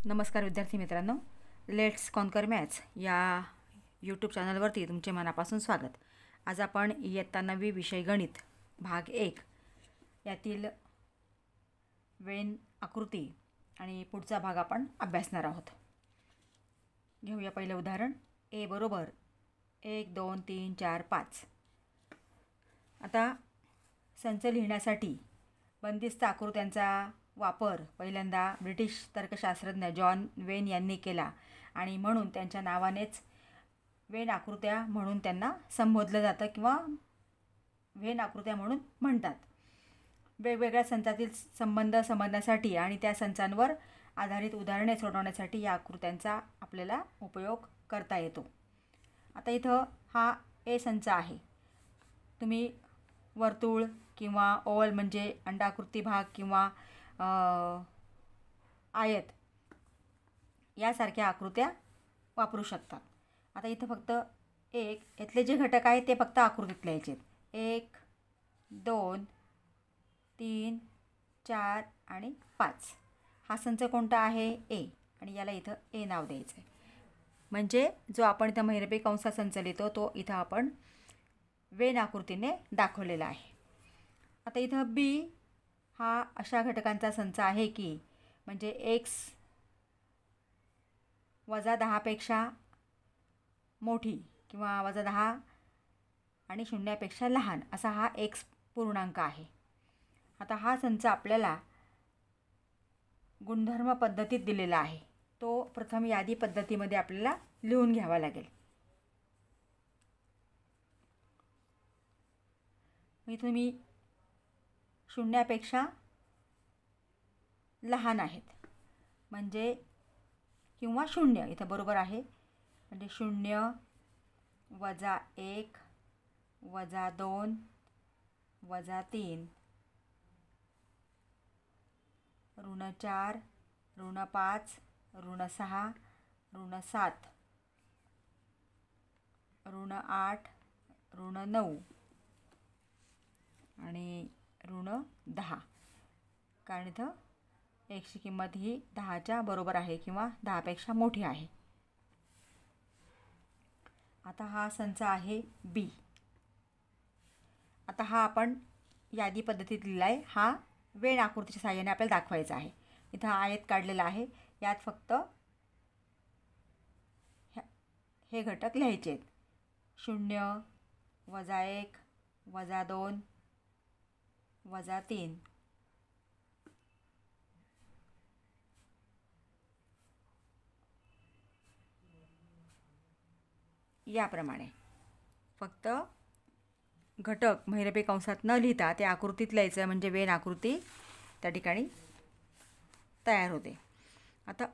नमस्कार विद्यार्थी मित्रांनो, लेट्स कॉन्कर मॅथ्स या यूट्यूब चॅनलवरती तुमचे मनापासून स्वागत. आज आपण इयत्ता 9वी विषय गणित भाग 1 यातील वेन आकृती आणि पुढचा भाग आपण अभ्यासणार आहोत. घेऊया पहिलं उदाहरण. ए बरोबर 1 2 3 4 5. आता संच लिहिण्यासाठी बंदिस्त आकृत्यांचा वापर पहिल्यांदा ब्रिटिश तर्कशास्त्रज्ञ जॉन वेन यांनी केला आणि म्हणून त्यांच्या नावानेच वेन आकृत्या म्हणून त्यांना संबोधलं जातं किंवा वेन आकृत्या म्हणून म्हणतात. वेगवेगळ्या संचातील संबंध समजण्यासाठी आणि त्या संचांवर आधारित उदाहरणे सोडवण्यासाठी या आकृत्यांचा आपल्याला उपयोग करता येतो. आता इथं हा ए संच आहे. तुम्ही वर्तुळ किंवा ओवल म्हणजे अंडाकृती भाग किंवा आयत यासारख्या आकृत्या वापरू शकतात. आता इथं फक्त यातले जे घटक आहेत ते फक्त आकृतीत लिहायचे आहेत. 1 2 3 4 आणि 5. हा संच कोणता आहे? ए. आणि याला इथं ए नाव द्यायचं आहे. म्हणजे जो आपण इथं महिरपी कंसात संच लिहितो तो इथं आपण वेन आकृतीने दाखवलेला आहे. आता इथं बी हा अशा घटकांचा संच आहे की म्हणजे x वजा 10पेक्षा मोठी किंवा वजा 10 आणि 0पेक्षा लहान असा हा x पूर्णांक आहे. आता हा संच आपल्याला गुणधर्म पद्धतीत दिलेला आहे. तो प्रथम यादी पद्धतीमध्ये आपल्याला लिहून घ्यावा लागेल. इथून मी 0पेक्षा लहान आहेत म्हणजे किंवा 0 इथं बरोबर आहे. म्हणजे 0 वजा 1 वजा 2 वजा 3 ऋण 4 ऋण 5 ऋण 6 ऋण 7 ऋण 8 ऋण 9 आणि ऋण 10. कारण इथं एक्सची किंमत ही 10च्या बरोबर आहे किंवा 10पेक्षा मोठी आहे. आता हा संच आहे बी. आता हा आपण यादी पद्धतीत लिहिला आहे. हा वेन आकृतीच्या साहाय्याने आपल्याला दाखवायचा आहे. इथं आयत काढलेला आहे. यात फक्त हे घटक लिहायचे आहेत. 0 वजा 1 वजा 2 वजा 3 याप्रमाणे फक्त घटक महिरपी कंसात न लिहिता ते आकृतीत लिहायचं म्हणजे वेन आकृती त्या ठिकाणी तयार होते. आता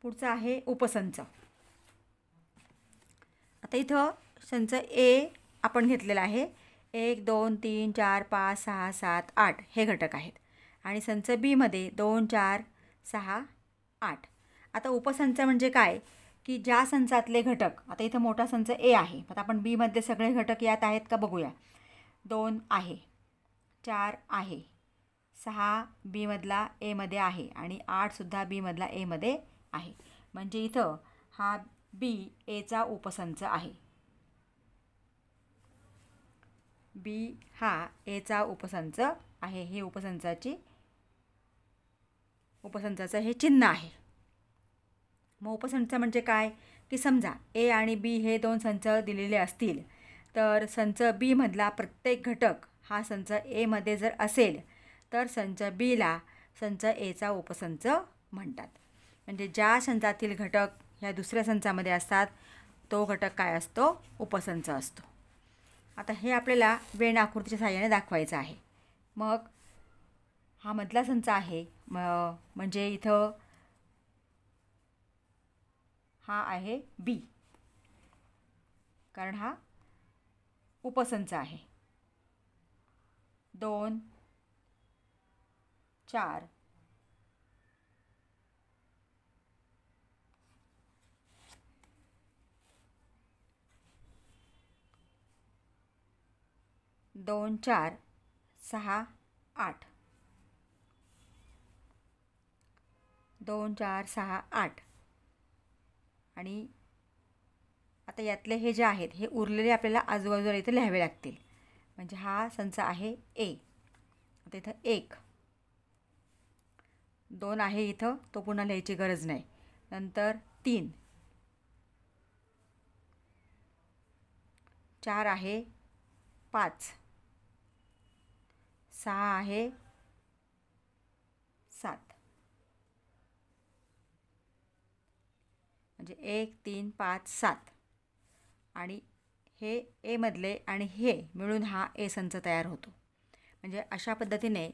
पुढचं आहे उपसंच. आता इथं संच ए आपण घेतलेला आहे. 1 2 3 4 5 6 7 8 हे घटक आहेत आणि संच बीमध्ये 2 4 6 8. आता उपसंच म्हणजे काय की ज्या संचातले घटक, आता इथं मोठा संच ए आहे. आता आपण बीमध्ये सगळे घटक यात आहेत का बघूया. 2 आहे, 4 आहे, 6 बीमधला एमध्ये आहे आणि 8सुद्धा बीमधला एमध्ये आहे. म्हणजे इथं हा बी एचा उपसंच आहे. बी हा एचा उपसंच आहे. हे उपसंचाचं हे चिन्ह आहे. मग उपसंच म्हणजे काय की समजा ए आणि बी हे 2 संच दिलेले असतील तर संच बीमधला प्रत्येक घटक हा संच एमध्ये जर असेल तर संच बीला संच एचा उपसंच म्हणतात. म्हणजे ज्या संचातील घटक ह्या दुसऱ्या संचामध्ये असतात तो घटक काय असतो? उपसंच असतो. आता हे आपल्याला वेन आकृतीच्या साहाय्याने दाखवायचं आहे. मग हा मधला संच आहे म्हणजे इथं हा आहे बी कारण हा उपसंच आहे. 2 4 2 4 6 8 2 4 6 8 आणि आता यातले हे जे आहेत हे उरलेले आपल्याला आजूबाजूला इथे लिहावे लागतील. म्हणजे हा संच आहे ए. आता इथं 1 2 आहे इथं, तो पुन्हा लिहायची गरज नाही. नंतर 3 4 आहे, 5 6 आहे, 7 म्हणजे 1 3 5 7 आणि हे ए मधले आणि हे मिळून हा ए संच तयार होतो. म्हणजे अशा पद्धतीने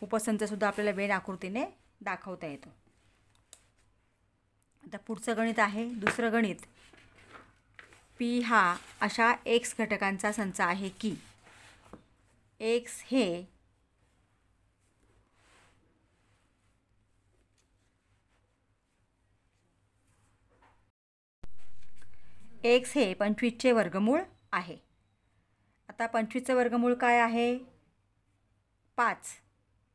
उपसंचसुद्धा आपल्याला वेन आकृतीने दाखवता येतो. आता पुढचं गणित आहे दुसरं गणित. पी हा अशा एक्स घटकांचा संच आहे की एक्स हे एक्स हे 25चे वर्गमूळ आहे. आता 25चं वर्गमूळ काय आहे? 5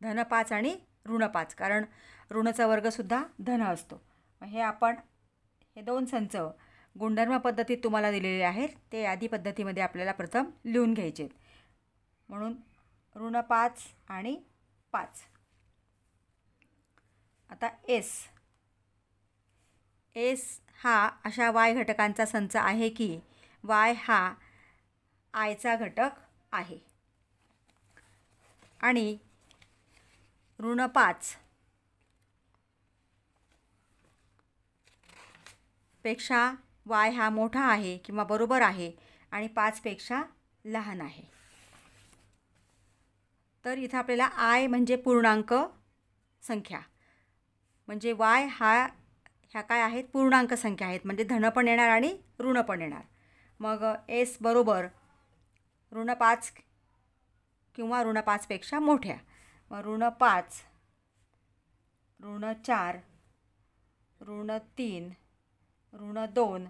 धन 5 आणि ऋण 5, कारण ऋणचा वर्गसुद्धा धन असतो. हे आपण हे दोन संच गुणधर्म पद्धतीत तुम्हाला दिलेले आहेत, ते यादी पद्धतीमध्ये आपल्याला प्रथम लिहून घ्यायचे. म्हणून ऋण 5 आणि 5. आता एस हा अशा वाय घटकांचा संच आहे की वाय हा आयचा घटक आहे आणि ऋण 5 पेक्षा वाय हा मोठा आहे किंवा बरोबर आहे आणि 5 पेक्षा लहान आहे. तर इथं आपल्याला आय म्हणजे पूर्णांक संख्या, म्हणजे वाय ह्या काय आहेत? पूर्णांक संख्या आहेत, म्हणजे धन पण येणार आणि ऋण पण येणार. मग एस बरोबर ऋण 5 किंवा ऋण 5 पेक्षा मोठ्या. मग ऋण 5, ऋण 4, ऋण 3, ऋण 2,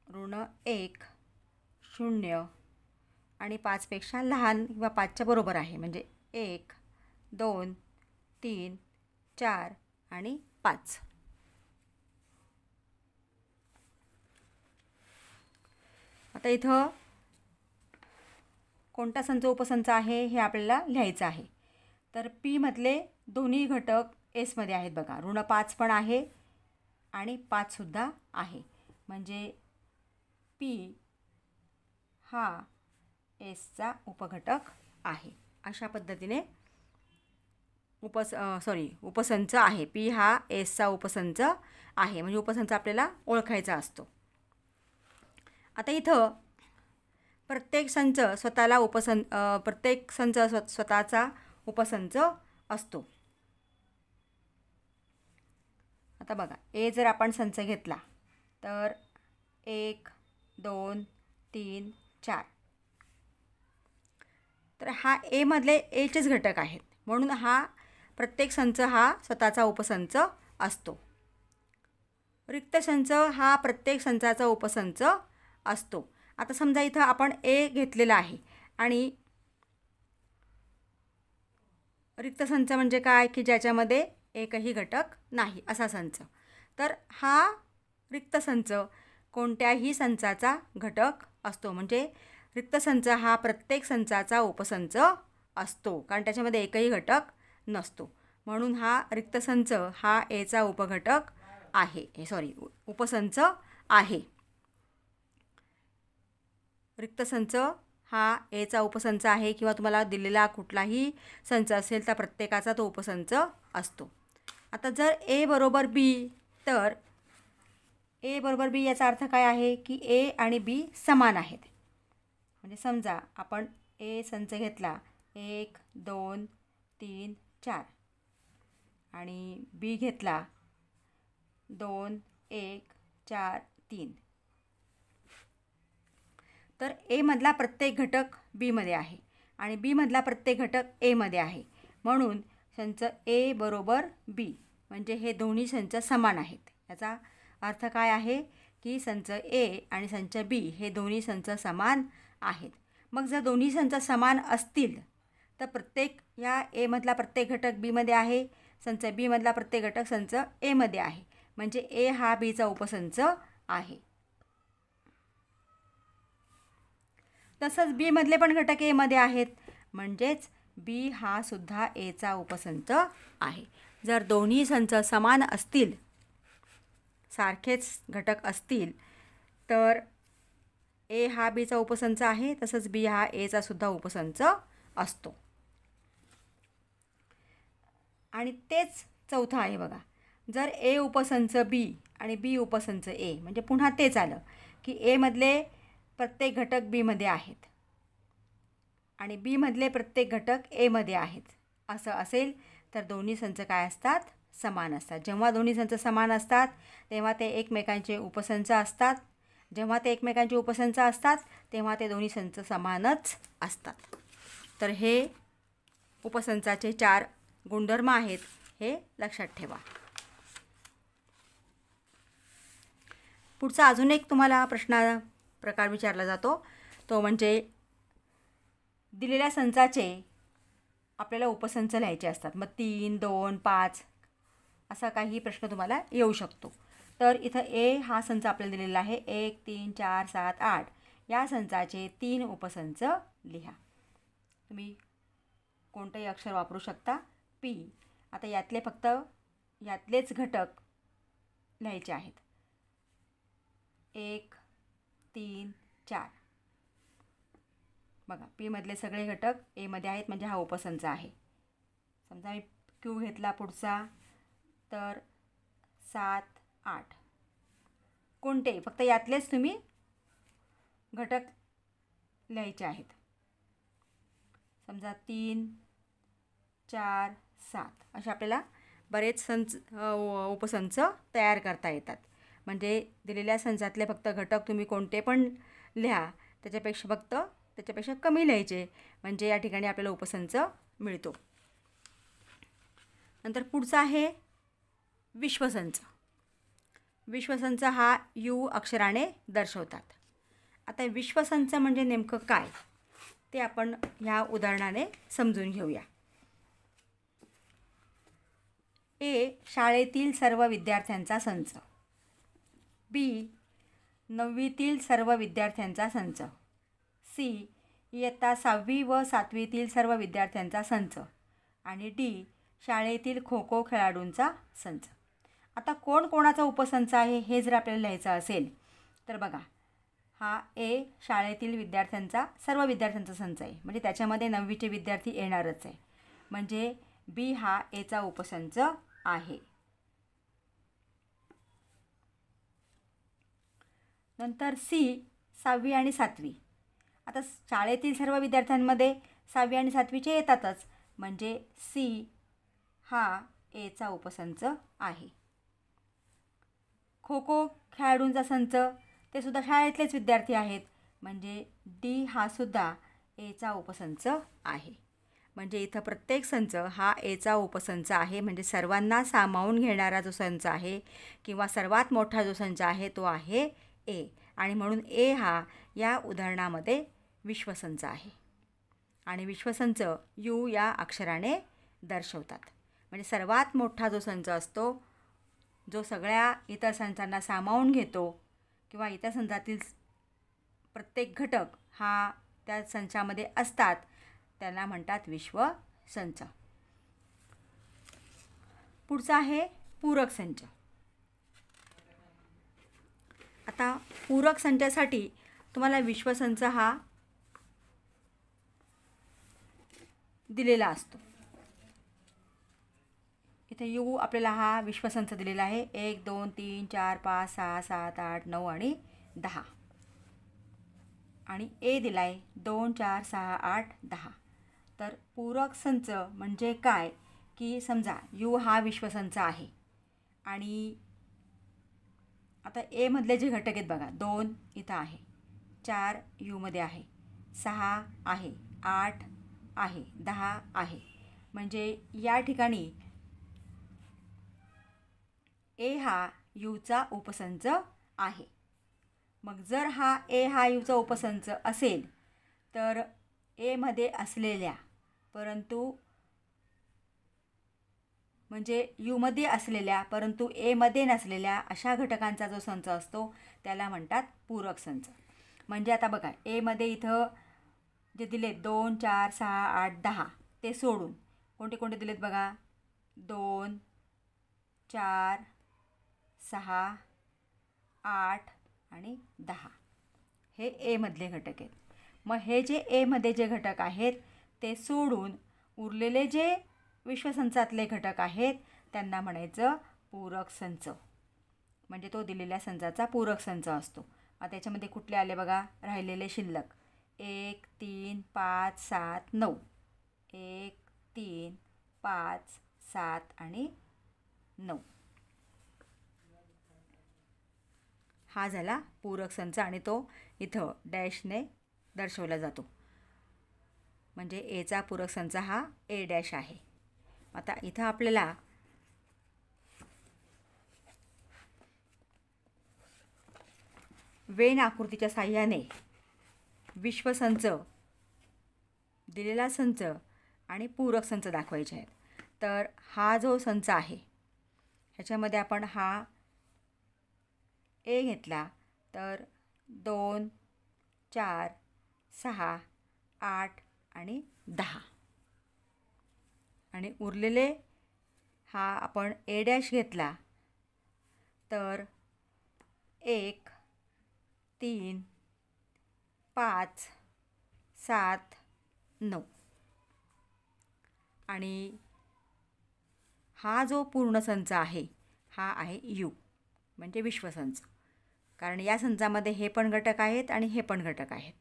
ऋण 1, 0 आणि 5 पेक्षा लहान किंवा 5च्या बरोबर आहे, म्हणजे 1 2 3 4 आणि 5. आता इथं कोणता संच उपसंच आहे हे आपल्याला लिहायचं आहे. तर पी मधले दोन्ही घटक एसमध्ये आहेत बघा. ऋण 5 पण आहे आणि 5सुद्धा आहे, म्हणजे पी हा एसचा उपघटक आहे. अशा पद्धतीने उपसंच आहे. पी हा एसचा उपसंच आहे, म्हणजे उपसंच आपल्याला ओळखायचा असतो. आता इथं प्रत्येक संच स्वतःचा उपसंच असतो. आता बघा, ए जर आपण संच घेतला तर 1 2 3 4, तर हा ए मधले एचेच घटक आहेत, म्हणून हा प्रत्येक संच हा स्वतःचा उपसंच असतो. रिक्त संच हा प्रत्येक संचाचा उपसंच असतो. आता समजा इथं आपण ए घेतलेला आहे आणि रिक्त संच म्हणजे काय की ज्याच्यामध्ये एकही घटक नाही असा संच. तर हा रिक्त संच कोणत्याही संचाचा घटक असतो, म्हणजे रिक्त संच हा प्रत्येक संचाचा उपसंच असतो, कारण त्याच्यामध्ये एकही घटक नसतो. म्हणून हा रिक्त संच हा एचा उपघटक आहे, उपसंच आहे. रिक्त संच हा एचा उपसंच आहे किंवा तुम्हाला दिलेला कुठलाही संच असेल तर प्रत्येकाचा तो उपसंच असतो. आता जर ए बरोबर बी, तर ए बरोबर बी याचा अर्थ काय आहे की ए आणि बी समान आहेत. म्हणजे समजा आपण ए संच घेतला 1 2 3 4 आणि बी घेतला 2 1 4 3, तर ए मधला प्रत्येक घटक बी मध्ये आहे आणि बी मधला प्रत्येक घटक ए मध्ये आहे. म्हणून संच ए बरोबर बी, म्हणजे हे दोन्ही संच समान आहेत. याचा अर्थ काय आहे की संच ए आणि संच बी हे दोन्ही संच समान आहेत. मग जर दोन्ही संच समान असतील तर प्रत्येक या एमधला प्रत्येक घटक बीमध्ये आहे, संच बीमधला प्रत्येक घटक संच एमध्ये आहे, म्हणजे ए हा बीचा उपसंच आहे. तसंच बीमधले पण घटक एमध्ये आहेत, म्हणजेच बी हा सुद्धा एचा उपसंच आहे. जर दोन्ही संच समान असतील, सारखेच घटक असतील, तर ए हा बीचा उपसंच आहे, तसंच बी हा एचा सुद्धा उपसंच असतो. आणि तेच चौथं आहे बघा. जर ए उपसंच बी आणि बी उपसंच ए, म्हणजे पुन्हा तेच आलं की एमधले प्रत्येक घटक बीमध्ये आहेत आणि बीमधले प्रत्येक घटक एमध्ये आहेत, असं असेल तर दोन्ही संच काय असतात? समान असतात. जेव्हा दोन्ही संच समान असतात तेव्हा ते एकमेकांचे उपसंच असतात. जेव्हा ते एकमेकांचे उपसंच असतात तेव्हा ते दोन्ही संच समानच असतात. तर हे उपसंचाचे 4 गुणधर्म आहेत, हे लक्षात ठेवा. पुढचा अजून एक तुम्हाला प्रकार विचारला जातो, तो म्हणजे दिलेल्या संचाचे आपल्याला उपसंच लिहायचे असतात. मग 3, 2, 5 असा काही प्रश्न तुम्हाला येऊ शकतो. तर इथं ए हा संच आपल्याला दिलेला आहे. 1, 3, 4, 7, 8 या संचाचे 3 उपसंच लिहा. तुम्ही कोणतेही अक्षर वापरू शकता. पी. आता यातलेच घटक लिहायचे आहेत. 1, 3, 4 बघा, पीमधले सगळे घटक एमध्ये आहेत, म्हणजे हा उपसंच आहे. समजा मी क्यू घेतला पुढचा, तर 7, 8 कोणते, फक्त यातलेच तुम्ही घटक लिहायचे आहेत. समजा 3, 4, 7 असे आपल्याला बरेच उपसंच तयार करता येतात. म्हणजे दिलेल्या संचातले फक्त घटक तुम्ही कोणते पण लिहा, त्याच्यापेक्षा कमी लिहायचे, म्हणजे या ठिकाणी आपल्याला उपसंच मिळतो. नंतर पुढचा आहे विश्वसंच. विश्वसंच हा यू अक्षराने दर्शवतात. आता विश्वसंच म्हणजे नेमकं काय ते आपण ह्या उदाहरणाने समजून घेऊया. ए शाळेतील सर्व विद्यार्थ्यांचा संच, बी 9वीतील सर्व विद्यार्थ्यांचा संच, सी इयत्ता 6वी व 7वीतील सर्व विद्यार्थ्यांचा संच आणि डी शाळेतील खो खो खेळाडूंचा संच. आता कोणाचा उपसंच आहे हे जर आपल्याला लिहायचं असेल तर बघा, हा ए शाळेतील सर्व विद्यार्थ्यांचा संच आहे, म्हणजे त्याच्यामध्ये 9वीचे विद्यार्थी येणारच आहे, म्हणजे बी हा एचा उपसंच आहे. नंतर सी 6वी आणि 7वी. आता शाळेतील सर्व विद्यार्थ्यांमध्ये 6वी आणि 7वीचे येतातच, म्हणजे सी हा एचा उपसंच आहे. खो खो खेळाडूंचा संच, ते सुद्धा शाळेतलेच विद्यार्थी आहेत, म्हणजे डी हा सुद्धा एचा उपसंच आहे. म्हणजे इथं प्रत्येक संच हा एचा उपसंच आहे, म्हणजे सर्वांना सामावून घेणारा जो संच आहे किंवा सर्वात मोठा जो संच आहे तो आहे ए, आणि म्हणून ए हा या उदाहरणामध्ये विश्वसंच आहे. आणि विश्वसंच यू या अक्षराने दर्शवतात. म्हणजे सर्वात मोठा जो संच असतो, जो सगळ्या इतर संचांना सामावून घेतो किंवा इतर संचातील प्रत्येक घटक हा त्या संचामध्ये असतात, त्यांना म्हणतात विश्वसंच. पुढचा आहे पूरक संच. आता पूरक संचासाठी तुम्हाला विश्वसंच हा दिलेला असतो. इथे यू आपल्याला हा विश्वसंच दिलेला आहे. 1, 2, 3, 4, 5, 6, 7, 8, 9 आणि 10. आणि ए दिला आहे 2, 4, 6, 8, 10. तर पूरक संच म्हणजे काय की समजा यू हा विश्वसंच आहे आणि आता एमधले जे घटक आहेत बघा, 2 इथं आहे, 4 यूमध्ये आहे, 6 आहे, 8 आहे, 10 आहे, म्हणजे या ठिकाणी ए हा यूचा उपसंच आहे. मग जर हा ए हा यूचा उपसंच असेल तर एमध्ये असलेल्या परंतु म्हणजे यूमध्ये असलेल्या परंतु एमध्ये नसलेल्या अशा घटकांचा जो संच असतो त्याला म्हणतात पूरक संच. म्हणजे आता बघा, एमध्ये इथं जे दिलेत 2, 4, 6, 8, 10 ते सोडून कोणते कोणते दिलेत बघा. 2, 4, 6, 8 आणि 10 हे एमधले घटक आहेत. मग हे जे एमध्ये जे घटक आहेत ते सोडून उरलेले जे विश्वसंचातले घटक आहेत त्यांना म्हणायचं पूरक संच. म्हणजे तो दिलेल्या संचाचा पूरक संच असतो. आता त्याच्यामध्ये कुठले आले बघा राहिलेले शिल्लक 1, 3, 5, 7, 9. 1, 3, 5, 7 आणि 9. हा झाला पूरक संच आणि तो इथं डॅशने दर्शवला जातो. म्हणजे एचा पूरक संच हा ए डॅश आहे. आता इथं आपल्याला वेन आकृतीच्या साहाय्याने विश्वसंच, दिलेला संच आणि पूरक संच दाखवायचे आहेत. तर हा जो संच आहे ह्याच्यामध्ये आपण हा ए घेतला तर 2, 4, 6, 8 आणि 10 आणि उरलेले हा आपण ए डॅश घेतला तर 1, 3, 5, 7, 9 आणि हा जो पूर्ण संच आहे हा आहे यू म्हणजे विश्वसंच. कारण या संचामध्ये हे पण घटक आहेत आणि हे पण घटक आहेत.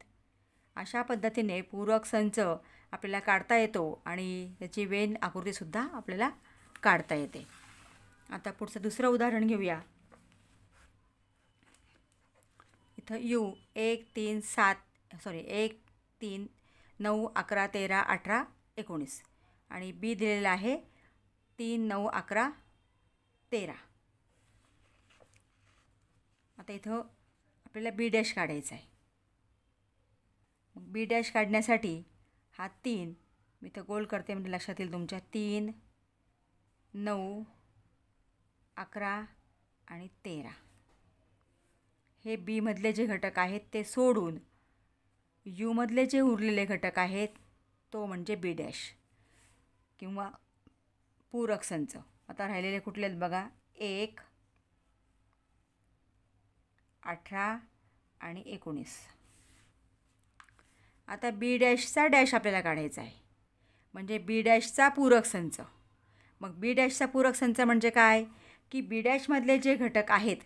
अशा पद्धतीने पूरक संच आपल्याला काढता येतो आणि त्याची वेन आकृतीसुद्धा आपल्याला काढता येते. आता पुढचं दुसरं उदाहरण घेऊया. इथं यू 1, 3, 9, 11, 13, 18, 19 आणि बी दिलेला आहे 3, 9, 11, 13. आता इथं आपल्याला बी डॅश काढायचा आहे. मग बी डॅश काढण्यासाठी हा 3 मी इथं गोल करते म्हणजे लक्षात येईल तुमच्या. 3, 9, 11 आणि 13 हे बीमधले जे घटक आहेत ते सोडून यूमधले जे उरलेले घटक आहेत तो म्हणजे बी डॅश किंवा पूरक संच. आता राहिलेले कुठले आहेत बघा. 1, 18 आणि 19. आता बी डॅशचा डॅश आपल्याला काढायचा आहे म्हणजे बी डॅशचा पूरक संच. मग बी डॅशचा पूरक संच म्हणजे काय की बी डॅशमधले जे घटक आहेत,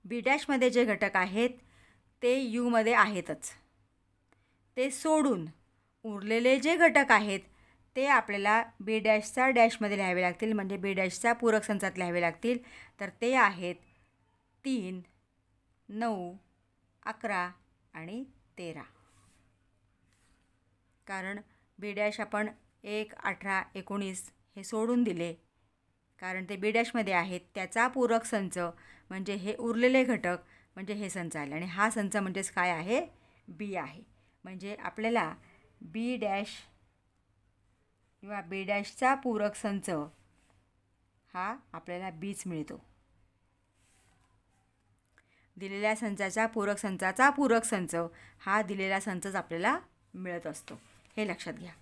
बी डॅशमध्ये जे घटक आहेत ते यूमध्ये आहेतच. ते सोडून उरलेले जे घटक आहेत ते आपल्याला बी डॅशचा डॅशमध्ये लिहावे लागतील म्हणजे बी डॅशचा पूरक संचात लिहावे लागतील. तर ते आहेत 3, 9, 11 आणि 13. कारण बी डॅश आपण 1, 18, 19 हे सोडून दिले कारण ते बी डॅशमध्ये आहेत. त्याचा पूरक संच म्हणजे हे उरलेले घटक म्हणजे हे संच आले आणि हा संच म्हणजेच काय आहे बी आहे. म्हणजे आपल्याला बी डॅश किंवा बी डॅशचा पूरक संच हा आपल्याला बीच मिळतो. दिलेल्या संचाचा पूरक संच हा दिलेला संचच आपल्याला मिळत असतो. हे लक्षात घ्या.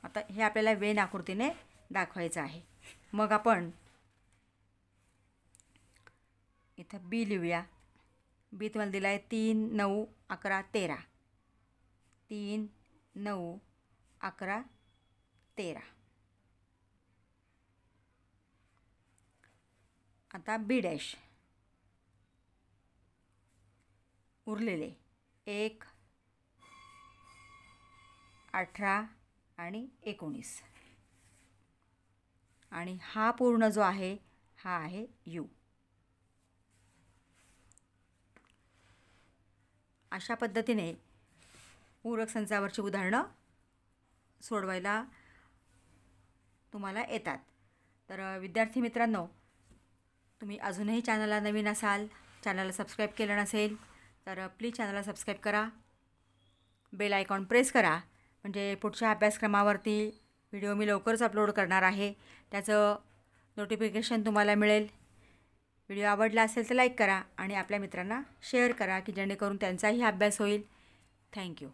आता हे आपल्याला वेन आकृतीने दाखवायचं आहे. मग आपण इथं बी लिहूया. बी तुम्हाला दिला आहे 3, 9, 11, 13. 3, 9, 11, 13. आता बी डॅश उरलेले 1, 18 आणि 19 आणि हा पूर्ण जो आहे हा आहे यू. अशा पद्धतीने पूरक संचावरची उदाहरणं सोडवायला तुम्हाला येतात. तर विद्यार्थी मित्रांनो, तुम्ही अजूनही चॅनलला नवीन असाल चॅनलला सबस्क्राईब केलं नसेल तर प्लीज चॅनलला सबस्क्राईब करा, बेल आयकॉन प्रेस करा, म्हणजे पुढच्या अभ्यासक्रमावरती व्हिडिओ मी लवकरच अपलोड करणार आहे त्याचं नोटिफिकेशन तुम्हाला मिळेल. व्हिडिओ आवडला असेल तर लाईक करा आणि आपल्या मित्रांना शेअर करा की जेणेकरून त्यांचाही अभ्यास होईल. थँक्यू.